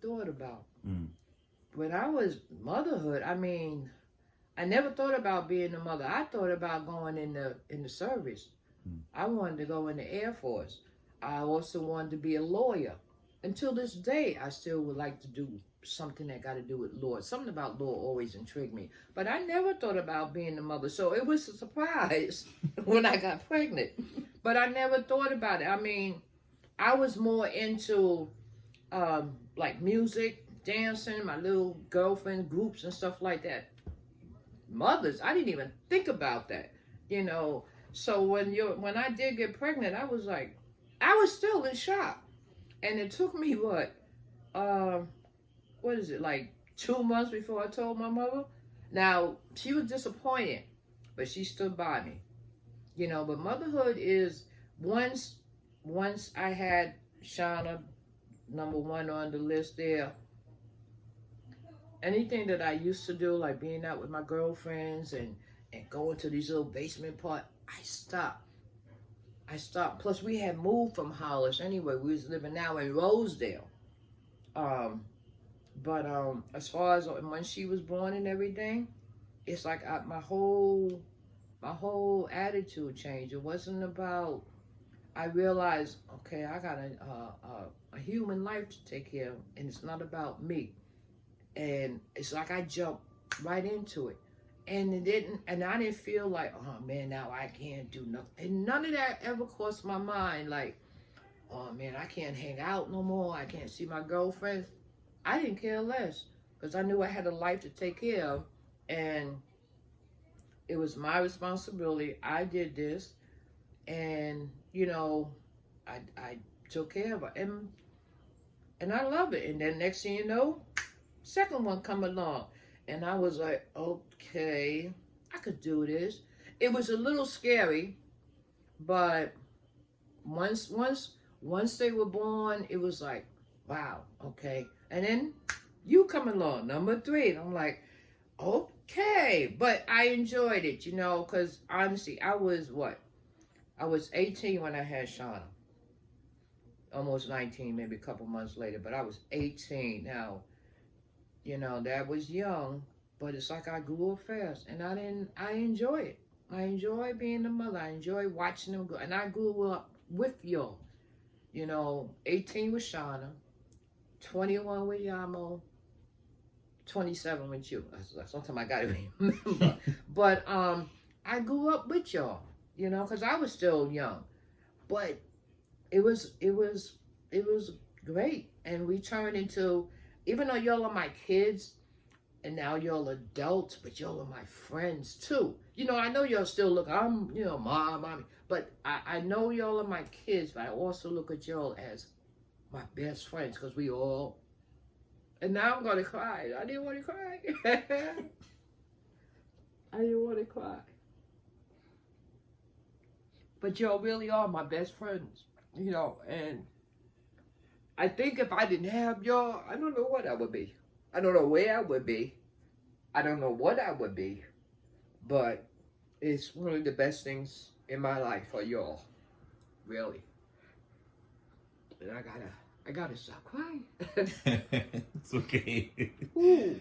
thought about. Mm. When I was motherhood, I mean, I never thought about being a mother. I thought about going in the service. Mm. I wanted to go in the Air Force. I also wanted to be a lawyer. Until this day, I still would like to do something that got to do with law. Something about law always intrigued me. But I never thought about being a mother. So it was a surprise when I got pregnant. But I never thought about it. I mean, I was more into like music, dancing, my little girlfriend groups and stuff like that. Mothers, I didn't even think about that, you know. So when I did get pregnant, I was like, I was still in shock, and it took me uh, what is it, like 2 months before I told my mother. Now she was disappointed, but she stood by me, you know. But motherhood is once once I had Shauna number one on the list there. Anything that I used to do, like being out with my girlfriends and going to these little basement part, I stopped. I stopped. Plus, we had moved from Hollis anyway. We was living now in Rosedale. Um, but as far as when she was born and everything, it's like my whole attitude changed. It wasn't about. I realized, okay, I got a human life to take care of, and it's not about me. And it's like I jumped right into it, and I didn't feel like, oh man, now I can't do nothing. And none of that ever crossed my mind, like, oh man, I can't hang out no more. I can't see my girlfriends. I didn't care less because I knew I had a life to take care of, and it was my responsibility. I did this, and you know, I took care of her, and I love it. And then next thing you know, second one come along, and I was like, okay, I could do this. It was a little scary, but once they were born, it was like, wow, okay. And then you come along, number three, and I'm like, okay. But I enjoyed it, you know, because honestly, I was 18 when I had Shauna. Almost 19, maybe a couple months later, but I was 18 now. You know, that was young, but it's like I grew up fast, and I enjoy it. I enjoy being a mother. I enjoy watching them go, and I grew up with y'all. You know, 18 with Shauna, 21 with Yamo, 27 with you. Sometimes I gotta remember. But I grew up with y'all, you know, because I was still young. But it was great, and we turned into, even though y'all are my kids and now y'all adults, but y'all are my friends too. You know, I know y'all still look, I'm, you know, mom, mommy, but I know y'all are my kids, but I also look at y'all as my best friends because we all, and now I'm going to cry. I didn't want to cry. I didn't want to cry. But y'all really are my best friends, you know, and I think if I didn't have y'all, I don't know what I would be. I don't know where I would be. I don't know what I would be. But it's one of the best things in my life for y'all. Really. And I gotta stop crying. It's okay. Ooh.